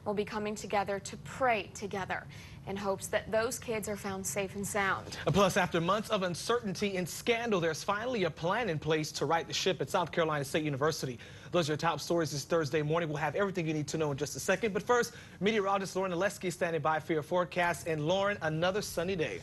will be coming together to pray together in hopes that those kids are found safe and sound. Plus, after months of uncertainty and scandal, there's finally a plan in place to right the ship at South Carolina State University. Those are your top stories this Thursday morning. We'll have everything you need to know in just a second. But first, meteorologist Lauren Oleski standing by for your forecast. And Lauren, another sunny day.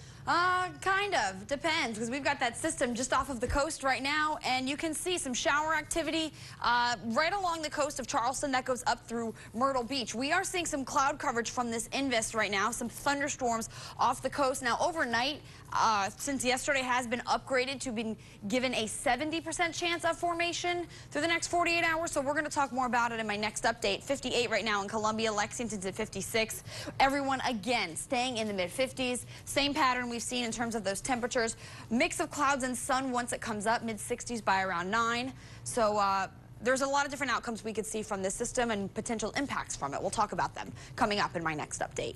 Kind of. Depends, because we've got that system just off of the coast right now, and you can see some shower activity right along the coast of Charleston that goes up through Myrtle Beach. We are seeing some cloud coverage from this invest right now, some thunderstorms off the coast. Now, overnight, since yesterday has been upgraded to being given a 70% chance of formation through the next 48 hours, so we're going to talk more about it in my next update. 58 right now in Columbia, Lexington's at 56. Everyone, again, staying in the mid-50s. Same pattern we've seen in terms of those temperatures. Mix of clouds and sun once it comes up, mid-60s by around 9. So there's a lot of different outcomes we could see from this system and potential impacts from it. We'll talk about them coming up in my next update.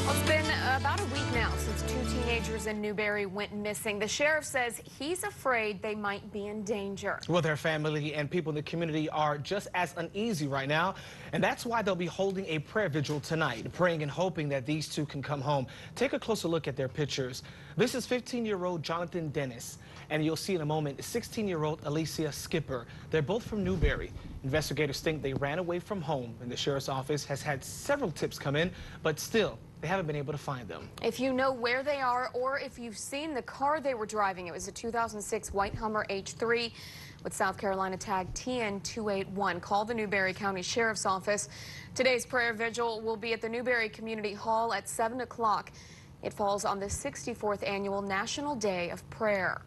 Well, it's been about a week now since 2 teenagers in Newberry went missing. The sheriff says he's afraid they might be in danger. Well, their family and people in the community are just as uneasy right now, and that's why they'll be holding a prayer vigil tonight, praying and hoping that these two can come home. Take a closer look at their pictures. This is 15-year-old Jonathan Dennis, and you'll see in a moment 16-year-old Alicia Skipper. They're both from Newberry. Investigators think they ran away from home, and the sheriff's office has had several tips come in, but still, they haven't been able to find them. If you know where they are or if you've seen the car they were driving, it was a 2006 white Hummer H3 with South Carolina tag TN281. Call the Newberry County Sheriff's Office. Today's prayer vigil will be at the Newberry Community Hall at 7 o'clock. It falls on the 64th annual National Day of Prayer.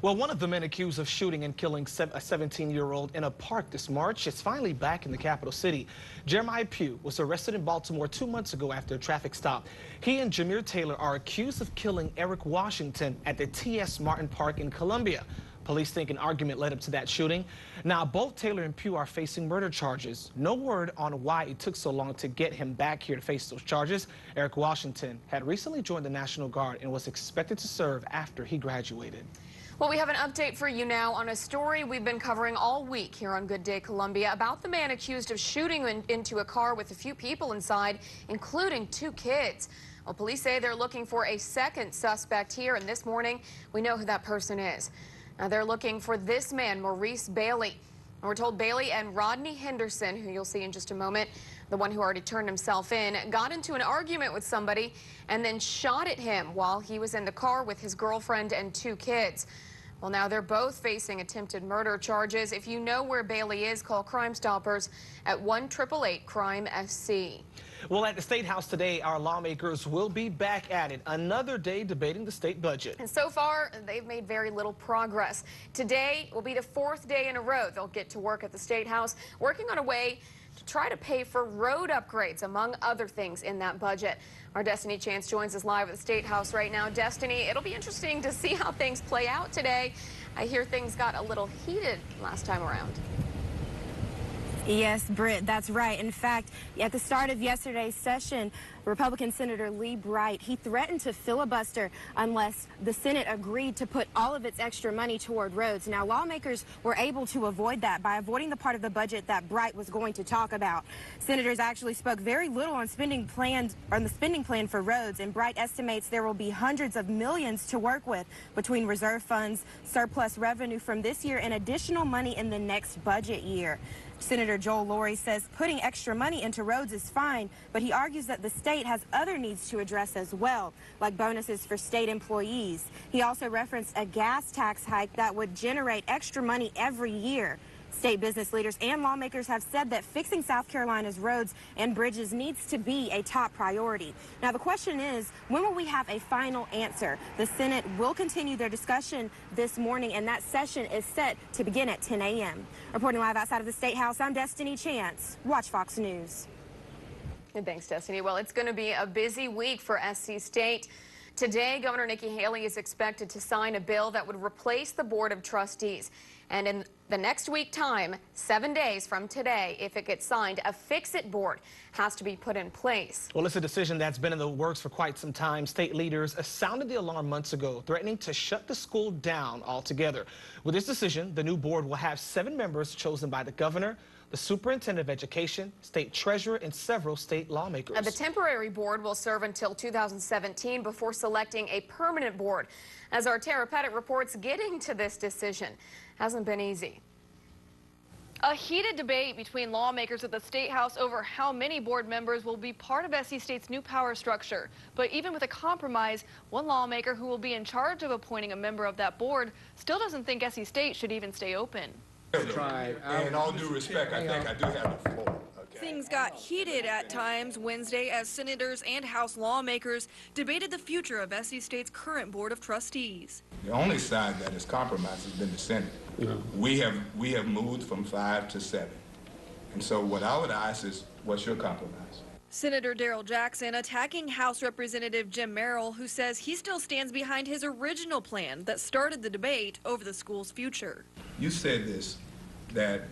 Well, one of the men accused of shooting and killing a 17-year-old in a park this March is finally back in the capital city. Jeremiah Pugh was arrested in Baltimore 2 months ago after a traffic stop. He and Jameer Taylor are accused of killing Eric Washington at the T.S. Martin Park in Columbia. Police think an argument led up to that shooting. Now, both Taylor and Pugh are facing murder charges. No word on why it took so long to get him back here to face those charges. Eric Washington had recently joined the National Guard and was expected to serve after he graduated. Well, we have an update for you now on a story we've been covering all week here on Good Day Columbia about the man accused of shooting into a car with a few people inside, including 2 kids. Well, police say they're looking for a second suspect here, and this morning we know who that person is. Now, they're looking for this man, Maurice Bailey. And we're told Bailey and Rodney Henderson, who you'll see in just a moment, the one who already turned himself in, got into an argument with somebody and then shot at him while he was in the car with his girlfriend and 2 kids. Well, now they're both facing attempted murder charges. If you know where Bailey is, call Crime Stoppers at 1-888-CRIME-SC. Well, at the State House today, our lawmakers will be back at it. Another day debating the state budget. And so far, they've made very little progress. Today will be the 4th day in a row they'll get to work at the State House, working on a way to try to pay for road upgrades, among other things in that budget. Our Destiny Chance joins us live at the State House right now. Destiny, it'll be interesting to see how things play out today. I hear things got a little heated last time around. Yes, Britt, that's right. In fact, at the start of yesterday's session, Republican Senator Lee Bright, he threatened to filibuster unless the Senate agreed to put all of its extra money toward roads. Now, lawmakers were able to avoid that by avoiding the part of the budget that Bright was going to talk about. Senators actually spoke very little on the spending plan for roads, and Bright estimates there will be hundreds of millions to work with between reserve funds, surplus revenue from this year, and additional money in the next budget year. Senator Joel Lowry says putting extra money into roads is fine, but he argues that the state has other needs to address as well, like bonuses for state employees. He also referenced a gas tax hike that would generate extra money every year. State business leaders and lawmakers have said that fixing South Carolina's roads and bridges needs to be a top priority. Now, the question is, when will we have a final answer? The Senate will continue their discussion this morning, and that session is set to begin at 10 a.m. Reporting live outside of the State House, I'm Destiny Chance. Watch Fox News. And thanks, Destiny. Well, it's going to be a busy week for SC State. Today, Governor Nikki Haley is expected to sign a bill that would replace the Board of Trustees. And in the next week time, 7 days from today, if it gets signed, a fix-it board has to be put in place. Well, it's a decision that's been in the works for quite some time. State leaders sounded the alarm months ago, threatening to shut the school down altogether. With this decision, the new board will have 7 members chosen by the governor, the superintendent of education, state treasurer, and several state lawmakers. The temporary board will serve until 2017 before selecting a permanent board. As our Tara Pettit reports, getting to this decision hasn't been easy. A heated debate between lawmakers at the State House over how many board members will be part of SC State's new power structure. But even with a compromise, one lawmaker who will be in charge of appointing a member of that board still doesn't think SC State should even stay open. In all due respect, I think I do have the floor. Okay. Things got heated at times Wednesday as senators and House lawmakers debated the future of SC State's current board of trustees. The only side that has compromised has been the Senate. Yeah. We have moved from 5 to 7. And so what I would ask is, what's your compromise? Senator Darrell Jackson attacking House Representative Jim Merrill, who says he still stands behind his original plan that started the debate over the school's future. You said this, that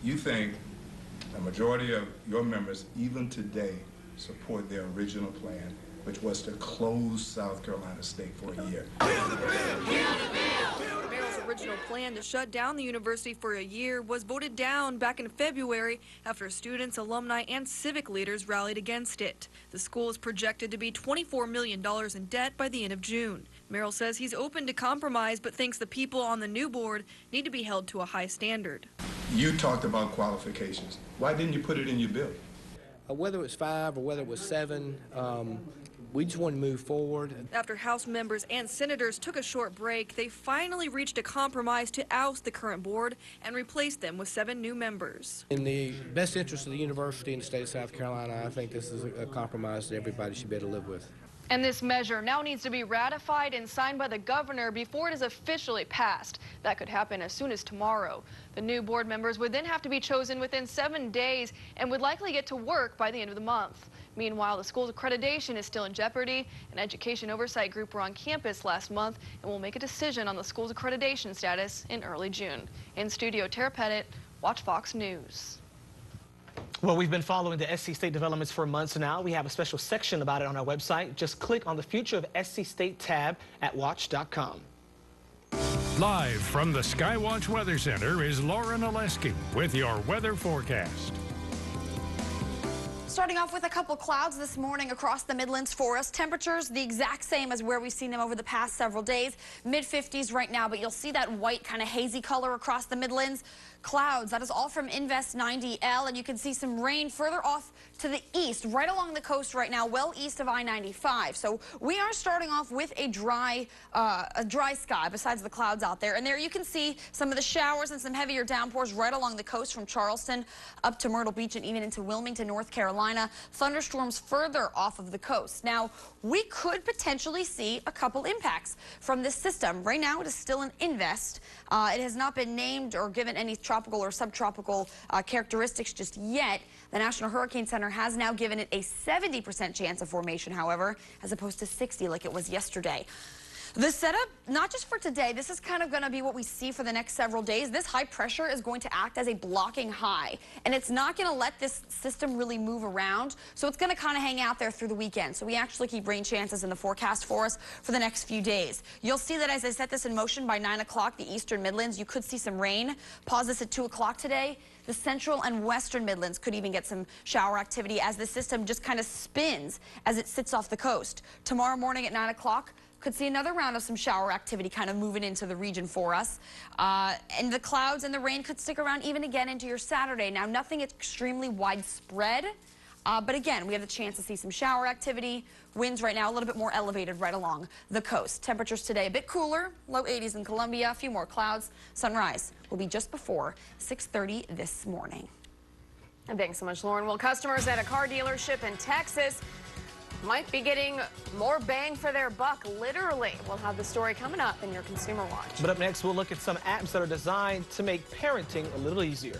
you think a majority of your members, even today, support their original plan, which was to close South Carolina State for a year. Merrill's original plan to shut down the university for a year was voted down back in February after students, alumni, and civic leaders rallied against it. The school is projected to be $24 million in debt by the end of June. Merrill says he's open to compromise, but thinks the people on the new board need to be held to a high standard. You talked about qualifications. Why didn't you put it in your bill? Whether it was 5 or whether it was 7, we just want to move forward. After House members and senators took a short break, they finally reached a compromise to oust the current board and replace them with 7 new members. In the best interest of the university and the state of South Carolina, I think this is a compromise that everybody should be able to live with. And this measure now needs to be ratified and signed by the governor before it is officially passed. That could happen as soon as tomorrow. The new board members would then have to be chosen within 7 days and would likely get to work by the end of the month. Meanwhile, the school's accreditation is still in jeopardy. An education oversight group were on campus last month and will make a decision on the school's accreditation status in early June. In studio, Tara Pettit, Watch Fox News. Well, we've been following the SC State developments for months now. We have a special section about it on our website. Just click on the Future of SC State tab at watch.com. Live from the Skywatch Weather Center is Lauren Oleski with your weather forecast. Starting off with a couple clouds this morning across the Midlands for us. Temperatures the exact same as where we've seen them over the past several days. Mid-50s right now, but you'll see that white kind of hazy color across the Midlands. Clouds, that is all from Invest 90L, and you can see some rain further off to the east, right along the coast right now, well east of I-95. So we are starting off with a dry sky besides the clouds out there. And there you can see some of the showers and some heavier downpours right along the coast from Charleston up to Myrtle Beach and even into Wilmington, North Carolina. Thunderstorms further off of the coast. Now, we could potentially see a couple impacts from this system. Right now, it is still an Invest. It has not been named or given any tropical or subtropical characteristics just yet. The National Hurricane Center has now given it a 70% chance of formation, however, as opposed to 60 like it was yesterday. The setup, not just for today, this is kind of going to be what we see for the next several days. This high pressure is going to act as a blocking high, and it's not going to let this system really move around, so it's going to kind of hang out there through the weekend. So we actually keep rain chances in the forecast for us for the next few days. You'll see that as I set this in motion by 9 o'clock, the eastern Midlands, you could see some rain. Pause this at 2 o'clock today. The central and western Midlands could even get some shower activity as the system just kind of spins as it sits off the coast. Tomorrow morning at 9 o'clock, could see another round of some shower activity kind of moving into the region for us. And the clouds and the rain could stick around even again into your Saturday. Now, nothing extremely widespread, but again, we have the chance to see some shower activity. Winds right now a little bit more elevated right along the coast. Temperatures today a bit cooler, low 80s in Columbia, a few more clouds. Sunrise will be just before 6:30 this morning. And thanks so much, Lauren. Well, customers at a car dealership in Texas might be getting more bang for their buck, literally. We'll have the story coming up in your Consumer Watch. But up next, we'll look at some apps that are designed to make parenting a little easier.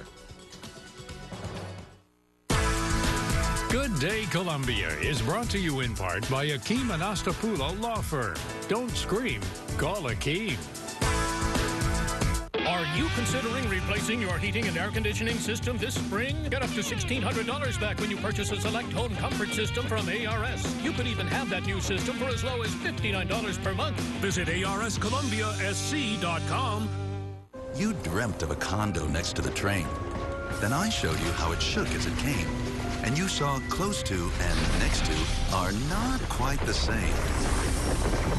Good Day Columbia is brought to you in part by Akeem and Astapulo Law Firm. Don't scream, call Akeem. Are you considering replacing your heating and air conditioning system this spring? Get up to $1,600 back when you purchase a Select Home Comfort System from ARS. You could even have that new system for as low as $59 per month. Visit ARSColumbiaSC.com. You dreamt of a condo next to the train. Then I showed you how it shook as it came. And you saw close to and next to are not quite the same.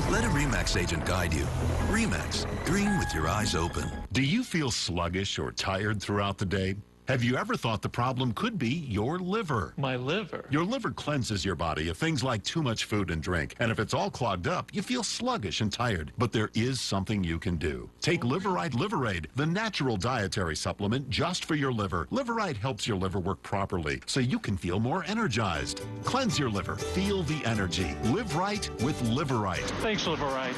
Let a RE/MAX agent guide you. RE/MAX, green with your eyes open. Do you feel sluggish or tired throughout the day? Have you ever thought the problem could be your liver? My liver? Your liver cleanses your body of things like too much food and drink. And if it's all clogged up, you feel sluggish and tired. But there is something you can do. Take Liverite Liverade, the natural dietary supplement just for your liver. Liverite helps your liver work properly so you can feel more energized. Cleanse your liver. Feel the energy. Live right with Liverite. Thanks, Liverite.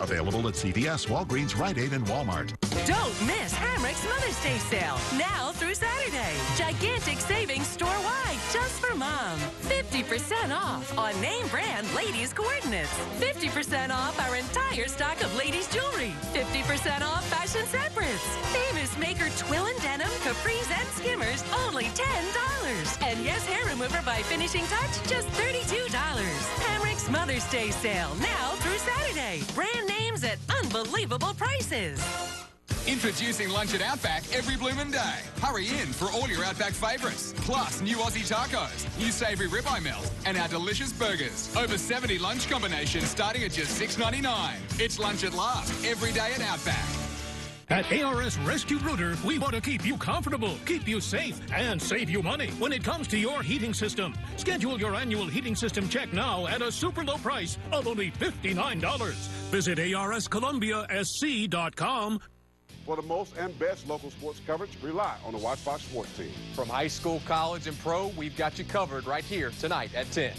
Available at CVS, Walgreens, Rite Aid, and Walmart. Don't miss Hamrick's Mother's Day sale, now through Saturday. Gigantic savings store-wide, just for mom. 50% off on name brand ladies coordinates. 50% off our entire stock of ladies jewelry. 50% off fashion separates. Famous maker Twill and Denim, Capris, and Skimmers, only $10. And yes, hair remover by Finishing Touch, just $32. Hamrick's Mother's Day sale, now through Saturday. Brand names at unbelievable prices. Introducing lunch at Outback every bloomin' day. Hurry in for all your Outback favourites. Plus new Aussie tacos, new savoury ribeye melt, and our delicious burgers. Over 70 lunch combinations starting at just $6.99. It's lunch at last every day at Outback. At ARS Rescue Rooter, we want to keep you comfortable, keep you safe, and save you money when it comes to your heating system. Schedule your annual heating system check now at a super low price of only $59. Visit ARSColumbiaSC.com. For the most and best local sports coverage, rely on the Watch Fox Sports Team. From high school, college, and pro, we've got you covered right here tonight at 10.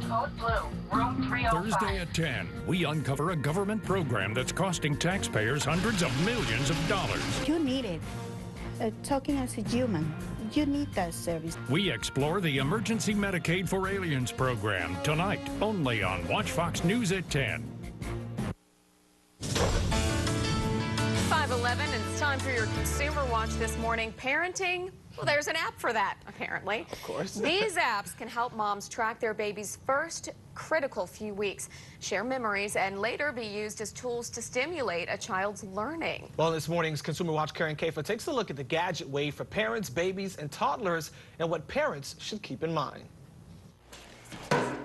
Code blue, room 305. Thursday at 10, we uncover a government program that's costing taxpayers hundreds of millions of dollars. You need it. Talking as a human, you need that service. We explore the Emergency Medicaid for Aliens program tonight, only on Watch Fox News at 10. 5:11, and it's time for your Consumer Watch this morning. Parenting, well, there's an app for that, apparently. Of course. These apps can help moms track their baby's first critical few weeks, share memories, and later be used as tools to stimulate a child's learning. Well, this morning's Consumer Watch, Karen Kafer takes a look at the gadget wave for parents, babies, and toddlers, and what parents should keep in mind.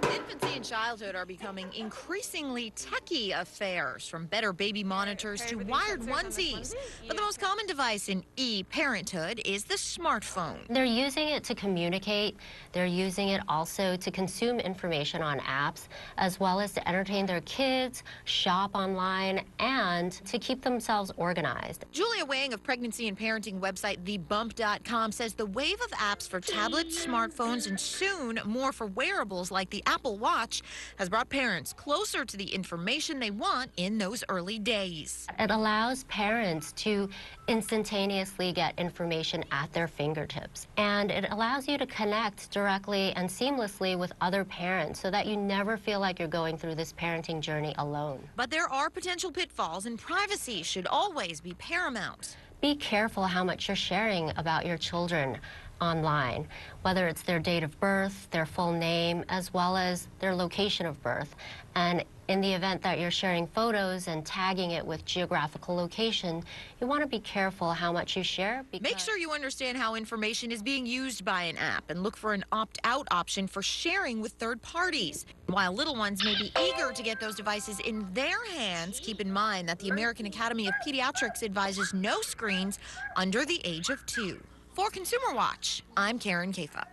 Infancy and childhood are becoming increasingly techie affairs, from better baby monitors to wired onesies. But the most common device in e-parenthood is the smartphone. They're using it to communicate. They're using it also to consume information on apps, as well as to entertain their kids, shop online, and to keep themselves organized. Julia Wang of pregnancy and parenting website TheBump.com says the wave of apps for tablets, smartphones, and soon more for wearables like the Apple Watch has brought parents closer to the information they want in those early days. It allows parents to instantaneously get information at their fingertips, and it allows you to connect directly and seamlessly with other parents so that you never feel like you're going through this parenting journey alone. But there are potential pitfalls, and privacy should always be paramount. Be careful how much you're sharing about your children online, whether it's their date of birth, their full name, as well as their location of birth. And in the event that you're sharing photos and tagging it with geographical location, you want to be careful how much you share. Make sure you understand how information is being used by an app and look for an opt-out option for sharing with third parties. While little ones may be eager to get those devices in their hands, keep in mind that the American Academy of Pediatrics advises no screens under the age of 2. For Consumer Watch, I'm Karen Kafa.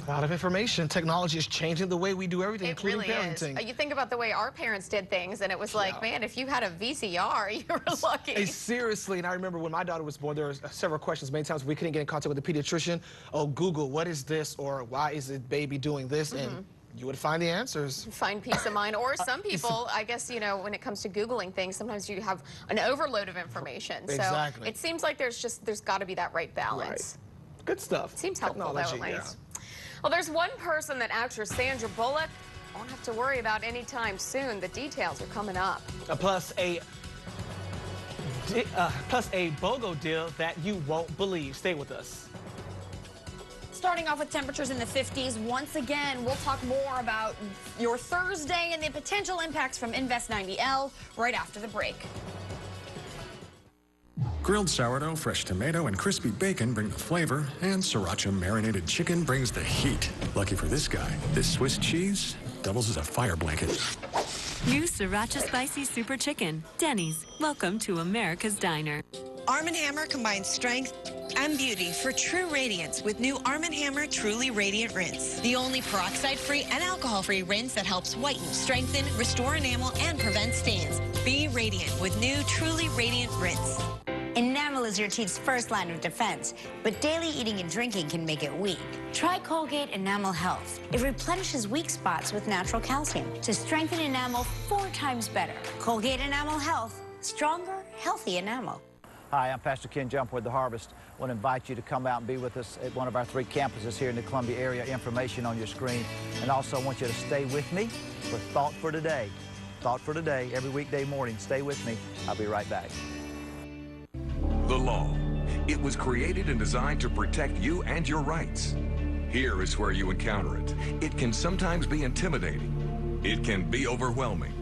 A lot of information. Technology is changing the way we do everything, including parenting. You think about the way our parents did things, and it was like, man, if you had a VCR, you were lucky. Seriously, and I remember when my daughter was born, there were several questions. Many times we couldn't get in contact with the pediatrician. Oh, Google, what is this? Or why is the baby doing this? And you would find the answers. Find peace of mind. Or some people, I guess, you know, when it comes to Googling things, sometimes you have an overload of information. Exactly. So it seems like there's got to be that right balance. Right. Good stuff. Seems helpful, though, at least. Yeah. Well, there's one person that actress Sandra Bullock won't have to worry about anytime soon. The details are coming up. Plus a BOGO deal that you won't believe. Stay with us. Starting off with temperatures in the 50s, once again, we'll talk more about your Thursday and the potential impacts from Invest 90L right after the break. Grilled sourdough, fresh tomato, and crispy bacon bring the flavor, and sriracha marinated chicken brings the heat. Lucky for this guy, this Swiss cheese doubles as a fire blanket. New Sriracha Spicy Super Chicken. Denny's. Welcome to America's Diner. Arm & Hammer combines strength and beauty for true radiance with new Arm & Hammer Truly Radiant Rinse. The only peroxide-free and alcohol-free rinse that helps whiten, strengthen, restore enamel, and prevent stains. Be radiant with new Truly Radiant Rinse. Enamel is your teeth's first line of defense, but daily eating and drinking can make it weak. Try Colgate Enamel Health. It replenishes weak spots with natural calcium to strengthen enamel 4 times better. Colgate Enamel Health. Stronger, healthy enamel. Hi, I'm Pastor Ken Jump with The Harvest. I want to invite you to come out and be with us at one of our 3 campuses here in the Columbia area. Information on your screen. And also I want you to stay with me for Thought for Today. Thought for Today, every weekday morning. Stay with me. I'll be right back. The law. It was created and designed to protect you and your rights. Here is where you encounter it. It can sometimes be intimidating. It can be overwhelming.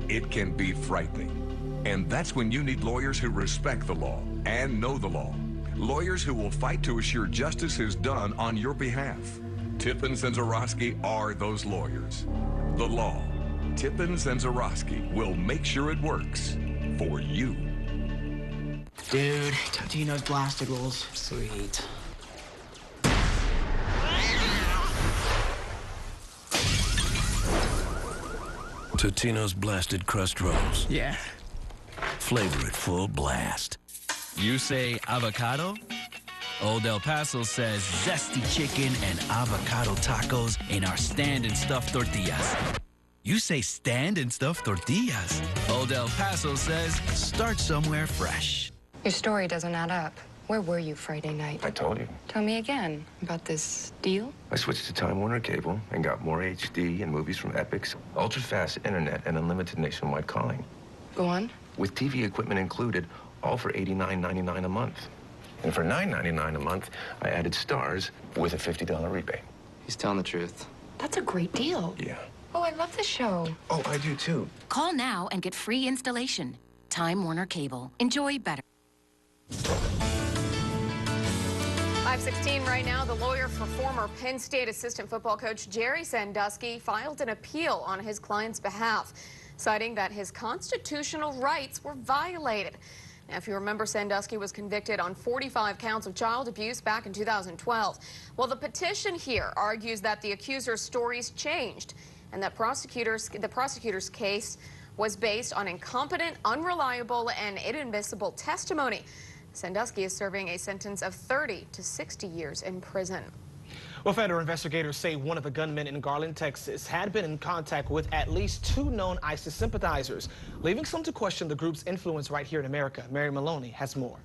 It can be frightening. And that's when you need lawyers who respect the law and know the law. Lawyers who will fight to assure justice is done on your behalf. Tippins and Zarowski are those lawyers. The law. Tippins and Zarowski will make sure it works for you. Dude, Totino's blasted rolls. Sweet. Totino's blasted crust rolls. Yeah. Flavor it full blast. You say avocado? Old El Paso says zesty chicken and avocado tacos in our stand and stuffed tortillas. You say stand and stuffed tortillas. Old El Paso says start somewhere fresh. Your story doesn't add up. Where were you Friday night? I told you. Tell me again about this deal. I switched to Time Warner Cable and got more HD and movies from Epix, ultra-fast internet, and unlimited nationwide calling. Go on. With TV equipment included, all for $89.99 a month. And for $9.99 a month, I added stars with a $50 rebate. He's telling the truth. That's a great deal. Yeah. Oh, I love this show. Oh, I do too. Call now and get free installation. Time Warner Cable. Enjoy better. 5:16 right now. The lawyer for former Penn State assistant football coach Jerry Sandusky filed an appeal on his client's behalf, citing that his constitutional rights were violated. Now, if you remember, Sandusky was convicted on 45 counts of child abuse back in 2012. Well, the petition here argues that the accuser's stories changed and that the prosecutor's case was based on incompetent, unreliable, and inadmissible testimony. Sandusky is serving a sentence of 30 to 60 years in prison. Well, federal investigators say one of the gunmen in Garland, Texas, had been in contact with at least 2 known ISIS sympathizers, leaving some to question the group's influence right here in America. Mary Maloney has more.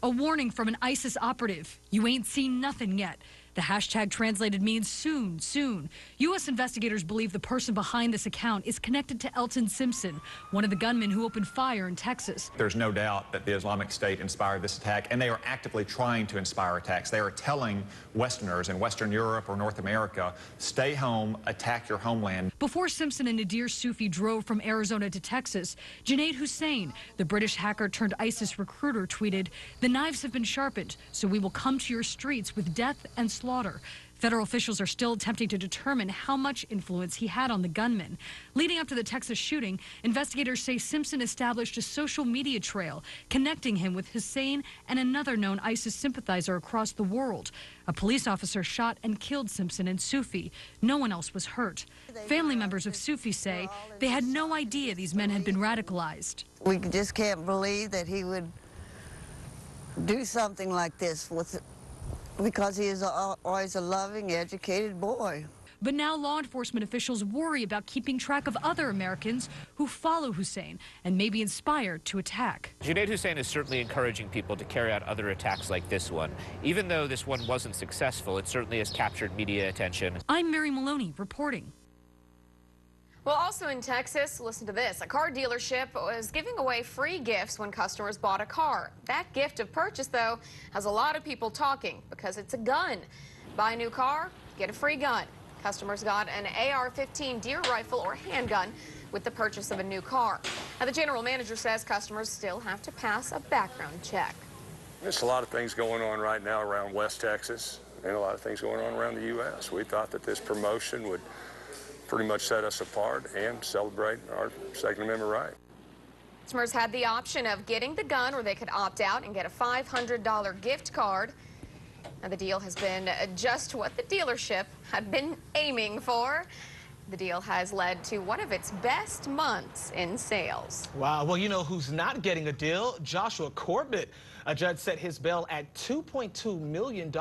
A warning from an ISIS operative. You ain't seen nothing yet. The hashtag translated means soon, soon. U.S. investigators believe the person behind this account is connected to Elton Simpson, one of the gunmen who opened fire in Texas. There's no doubt that the Islamic State inspired this attack, and they are actively trying to inspire attacks. They are telling Westerners in Western Europe or North America, stay home, attack your homeland. Before Simpson and Nadir Sufi drove from Arizona to Texas, Junaid Hussain, the British hacker turned ISIS recruiter, tweeted, "The knives have been sharpened, so we will come to your streets with death and slaughter." Federal officials are still attempting to determine how much influence he had on the gunman. Leading up to the Texas shooting, investigators say Simpson established a social media trail connecting him with Hussein and another known ISIS sympathizer across the world. A police officer shot and killed Simpson and Sufi. No one else was hurt. Family members of Sufi say they had no idea these men had been radicalized. We just can't believe that he would do something like this because he is always a loving, educated boy. But now law enforcement officials worry about keeping track of other Americans who follow Hussein and may be inspired to attack. Junaid Hussain is certainly encouraging people to carry out other attacks like this one. Even though this one wasn't successful, it certainly has captured media attention. I'm Mary Maloney reporting. Well, also in Texas, listen to this. A car dealership was giving away free gifts when customers bought a car. That gift of purchase, though, has a lot of people talking because it's a gun. Buy a new car, get a free gun. Customers got an AR-15 deer rifle or handgun with the purchase of a new car. Now, the general manager says customers still have to pass a background check. There's a lot of things going on right now around West Texas and a lot of things going on around the U.S. We thought that this promotion would pretty much set us apart and celebrate our Second Amendment right. Customers had the option of getting the gun, or they could opt out and get a $500 gift card. Now, the deal has been just what the dealership had been aiming for. The deal has led to one of its best months in sales. Wow. Well, you know who's not getting a deal? Joshua Corbett. A judge set his bail at $2.2 million.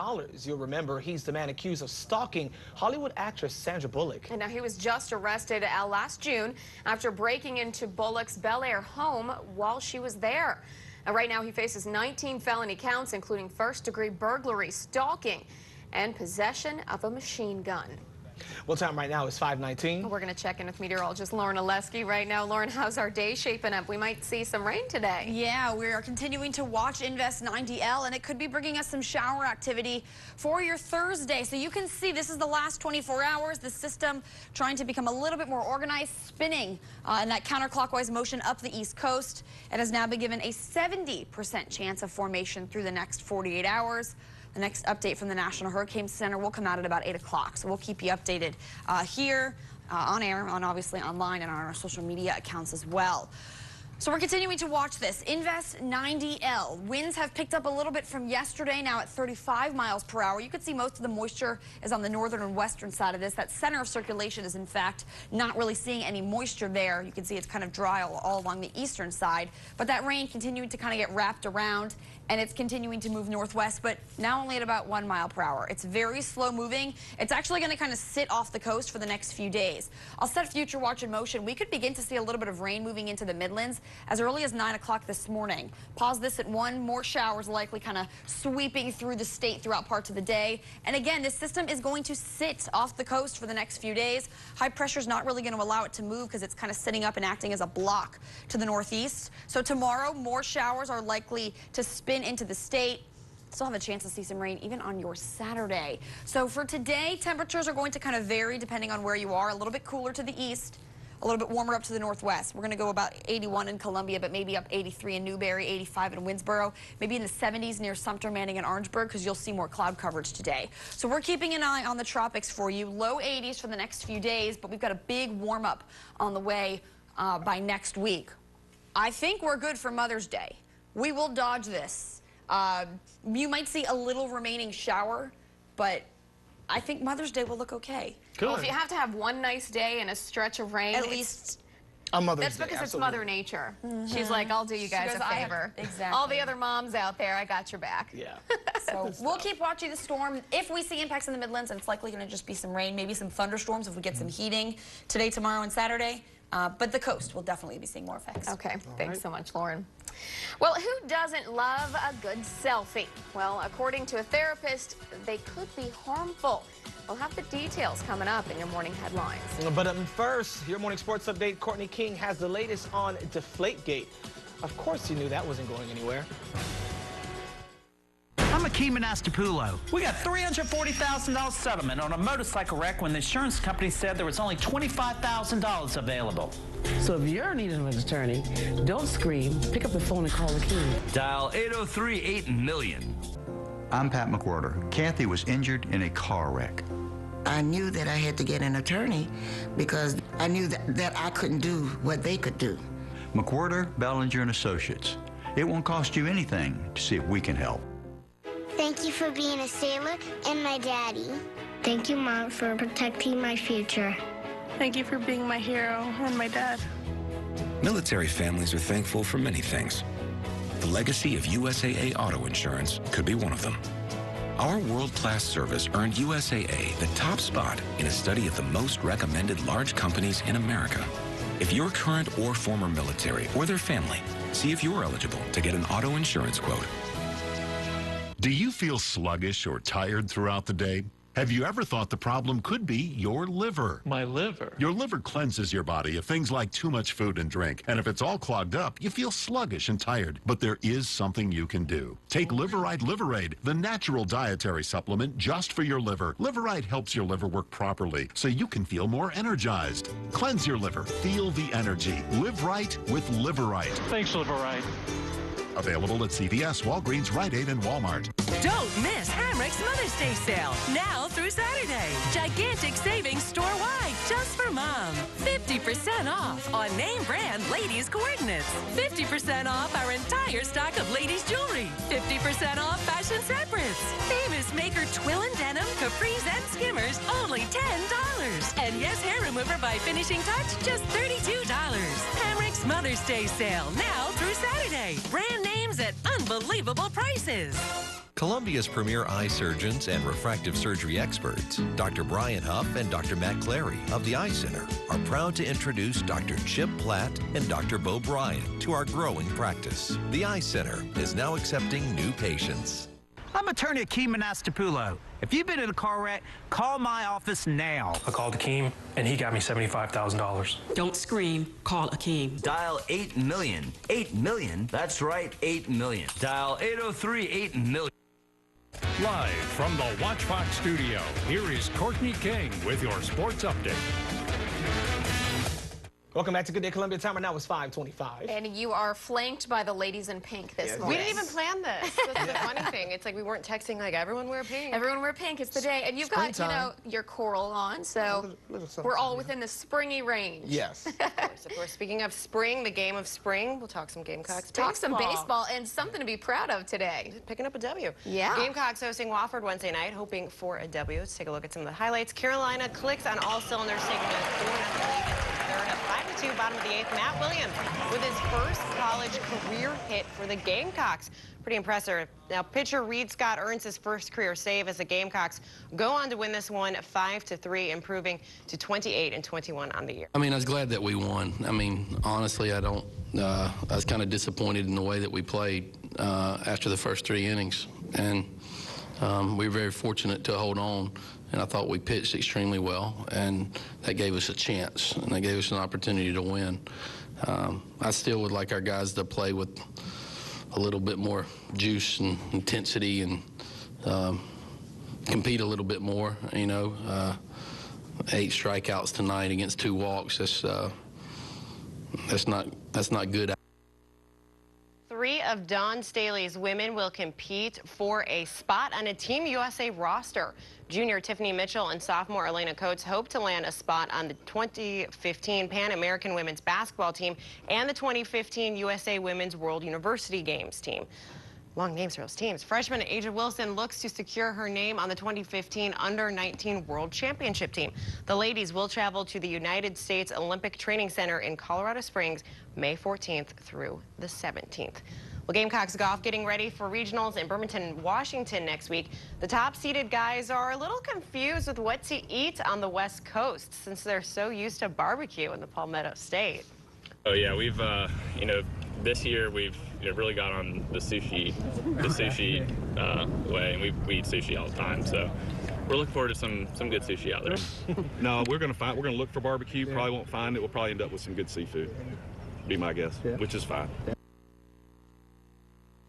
You'll remember he's the man accused of stalking Hollywood actress Sandra Bullock. And now he was just arrested last June after breaking into Bullock's Bel Air home while she was there. Now, right now he faces 19 felony counts, including first-degree burglary, stalking, and possession of a machine gun. Well, time right now is 5:19. We're going to check in with meteorologist Lauren Oleski right now. Lauren, how's our day shaping up? We might see some rain today. Yeah, we are continuing to watch Invest 90L, and it could be bringing us some shower activity for your Thursday. So you can see this is the last 24 hours. The system trying to become a little bit more organized, spinning in that counterclockwise motion up the East Coast. It has now been given a 70% chance of formation through the next 48 hours. The next update from the National Hurricane Center will come out at about 8 o'clock. So we'll keep you updated here on air, obviously online, and on our social media accounts as well. So we're continuing to watch this. Invest 90L. Winds have picked up a little bit from yesterday, now at 35 miles per hour. You can see most of the moisture is on the northern and western side of this. That center of circulation is, in fact, not really seeing any moisture there. You can see it's kind of dry all along the eastern side. But that rain continuing to kind of get wrapped around, and it's continuing to move northwest, but now only at about 1 mile per hour. It's very slow moving. It's actually going to kind of sit off the coast for the next few days. I'll set Future Watch in motion. We could begin to see a little bit of rain moving into the Midlands as early as 9 o'clock this morning. Pause this at 1. More showers likely kind of sweeping through the state throughout parts of the day. And again, this system is going to sit off the coast for the next few days. High pressure is not really going to allow it to move because it's kind of sitting up and acting as a block to the northeast. So tomorrow, more showers are likely to spin into the state. Still have a chance to see some rain even on your Saturday. So for today, temperatures are going to kind of vary depending on where you are. A little bit cooler to the east, a little bit warmer up to the northwest. We're going to go about 81 in Columbia, but maybe up 83 in Newberry, 85 in Winnsboro, maybe in the 70s near Sumter, Manning, and Orangeburg, because you'll see more cloud coverage today. So we're keeping an eye on the tropics for you. Low 80s for the next few days, but we've got a big warm up on the way by next week. I think we're good for Mother's Day. We will dodge this. You might see a little remaining shower, but I think Mother's Day will look okay. Well, if you have to have one nice day and a stretch of rain, at least on Mother's Day, that's because absolutely. It's Mother Nature. She's like, I'll do you guys a favor. Exactly. All the other moms out there, I got your back. Yeah. So we'll keep watching the storm. If we see impacts in the Midlands, and it's likely going to just be some rain, maybe some thunderstorms if we get some heating today, tomorrow, and Saturday. But the coast will definitely be seeing more effects. Okay, thanks so much, Lauren. Well, who doesn't love a good selfie? Well, according to a therapist, they could be harmful. We'll have the details coming up in your morning headlines. But first, your morning sports update. Courtney King has the latest on Deflategate. Of course you knew that wasn't going anywhere. I'm Akeem Anastapulo. We got $340,000 settlement on a motorcycle wreck when the insurance company said there was only $25,000 available. So if you're needing an attorney, don't scream. Pick up the phone and call Akeem. Dial 803-8-MILLION. I'm Pat McWhorter. Kathy was injured in a car wreck. I knew that I had to get an attorney because I knew that I couldn't do what they could do. McWhorter, Ballinger & Associates. It won't cost you anything to see if we can help. Thank you for being a sailor and my daddy. Thank you, Mom, for protecting my future. Thank you for being my hero and my dad. Military families are thankful for many things. The legacy of USAA Auto Insurance could be one of them. Our world-class service earned USAA the top spot in a study of the most recommended large companies in America. If you're current or former military or their family, see if you're eligible to get an auto insurance quote. Do you feel sluggish or tired throughout the day? Have you ever thought the problem could be your liver? My liver? Your liver cleanses your body of things like too much food and drink. And if it's all clogged up, you feel sluggish and tired. But there is something you can do. Take Liverite Liberade, the natural dietary supplement just for your liver. Liverite helps your liver work properly so you can feel more energized. Cleanse your liver. Feel the energy. Live right with Liverite. Thanks, Liverite. Available at CVS, Walgreens, Rite Aid, and Walmart. Don't miss Hamrick's Mother's Day sale, now through Saturday. Gigantic savings store-wide, just for mom. 50% off on name brand ladies coordinates. 50% off our entire stock of ladies jewelry. 50% off fashion separates. Famous maker Twill and Denim, Capris, and Skimmers, only $10. And yes, hair remover by Finishing Touch, just $32. Hamrick's Mother's Day sale, now through Saturday. Brand names at unbelievable prices. Columbia's premier eye surgeons and refractive surgery experts, Dr. Brian Huff and Dr. Matt Clary of the Eye Center, are proud to introduce Dr. Chip Platt and Dr. Bo Bryan to our growing practice. The Eye Center is now accepting new patients. I'm attorney Akeem Anastapulo. If you've been in a car wreck, call my office now. I called Akeem, and he got me $75,000. Don't scream. Call Akeem. Dial 8 million. 8 million? That's right, 8 million. Dial 803-8 million. Live from the WACH studio, here is Courtney King with your sports update. Welcome back to Good Day Columbia. Time right now is 5:25. And you are flanked by the ladies in pink this morning. We didn't even plan this. That's the funny thing. It's like we weren't texting like everyone wear pink. Everyone wear pink. It's the day. And you've got, you know, your coral on, so we're all within the springy range. Yes. Of course. Of course. Speaking of spring, the game of spring, we'll talk some Gamecocks Talk some baseball and something to be proud of today. Picking up a W. Yeah. Gamecocks hosting Wofford Wednesday night, hoping for a W. Let's take a look at some of the highlights. Carolina clicks on all cylinders, taking a 4-0 lead into the third at 5-2, bottom of the 8th. Matt Williams with his first college career hit for the Gamecocks. Pretty impressive. Now, pitcher Reed Scott earns his first career save as the Gamecocks go on to win this one 5-3, improving to 28-21 on the year. I mean, I was glad that we won. I mean, honestly, I was kind of disappointed in the way that we played after the first 3 innings. And we were very fortunate to hold on. And I thought we pitched extremely well, and that gave us a chance, and that gave us an opportunity to win. I still would like our guys to play with a little bit more juice and intensity and compete a little bit more, you know. 8 strikeouts tonight against 2 walks, that's not good. 3 of Dawn Staley's women will compete for a spot on a Team USA roster. Junior Tiffany Mitchell and sophomore Elena Coates hope to land a spot on the 2015 Pan American women's basketball team and the 2015 USA Women's World University Games team. Long names for those teams. Freshman Aja Wilson looks to secure her name on the 2015 Under-19 World Championship team. The ladies will travel to the United States Olympic Training Center in Colorado Springs May 14th through the 17th. Well, Gamecocks golf getting ready for regionals in Bremerton, Washington next week. The top-seeded guys are a little confused with what to eat on the West Coast since they're so used to barbecue in the Palmetto State. Oh yeah, we've you know, this year we've really got on the sushi way, and we eat sushi all the time. So we're looking forward to some good sushi out there. No, we're gonna look for barbecue. Probably won't find it. We'll probably end up with some good seafood. Be my guess, which is fine.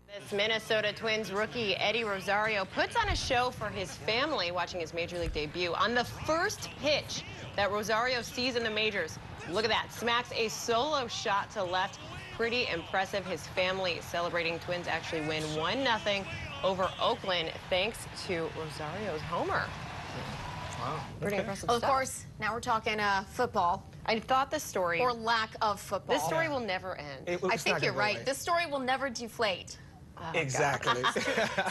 This Minnesota Twins rookie Eddie Rosario puts on a show for his family watching his major league debut. On the first pitch that Rosario sees in the majors, look at that, smacks a solo shot to left. Pretty impressive. His family celebrating. Twins actually win 1-0 over Oakland thanks to Rosario's homer. Wow. Pretty impressive Well, stuff. of course, now we're talking football. I thought the story... Or lack of football. This story will never end. I think you're right. This story will never deflate. Oh, exactly.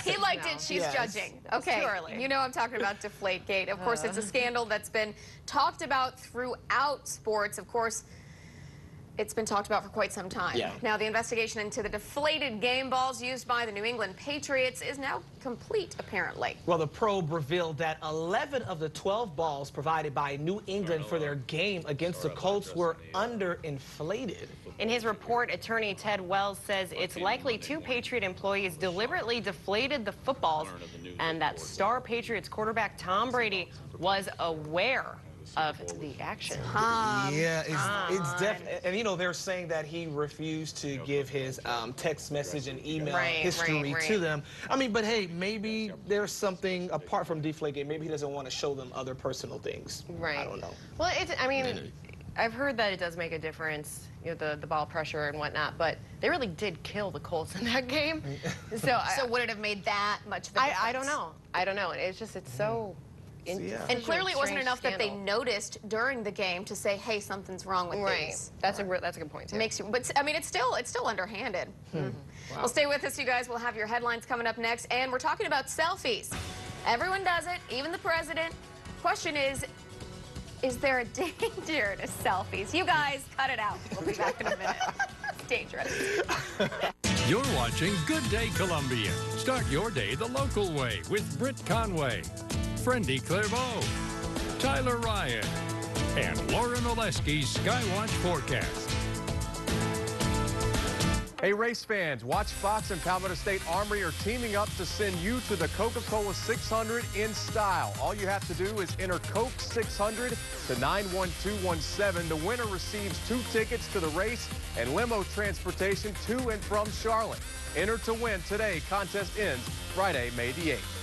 He liked it. She's judging. Okay. Too early. You know I'm talking about Deflategate. Of course, it's a scandal that's been talked about throughout sports. Of course, It's been talked about for quite some time. Yeah. Now, the investigation into the deflated game balls used by the New England Patriots is now complete, apparently. Well, the probe revealed that 11 of the 12 balls provided by New England for their game against the Colts were underinflated. In his report, attorney Ted Wells says it's likely 2 Patriot employees deliberately deflated the footballs and that star Patriots quarterback Tom Brady was aware of the action. Yeah, it's definitely, and you know, they're saying that he refused to give his text message and email history to them. I mean, but hey, maybe there's something apart from deflating. Maybe he doesn't want to show them other personal things. Right. I don't know. Well, I mean, I've heard that it does make a difference, you know, the ball pressure and whatnot, but they really did kill the Colts in that game. So would it have made that much of a difference? I don't know. I don't know. It's just, it's so... And clearly it wasn't enough that they noticed during the game to say, hey, something's wrong with these. That's a good point, too. Makes you, but I mean, it's still underhanded. Wow. Well, stay with us, you guys. We'll have your headlines coming up next, and we're talking about selfies. Everyone does it, even the president. Question is there a danger to selfies? You guys, cut it out. We'll be back in a minute. It's dangerous. You're watching Good Day Columbia. Start your day the local way with Britt Conway, Friendy Clairvaux, Tyler Ryan, and Lauren Oleski's Skywatch forecast. Hey, race fans, Watch Fox and Palmetto State Armory are teaming up to send you to the Coca-Cola 600 in style. All you have to do is enter Coke 600 to 91217. The winner receives 2 tickets to the race and limo transportation to and from Charlotte. Enter to win today. Contest ends Friday, May the 8th.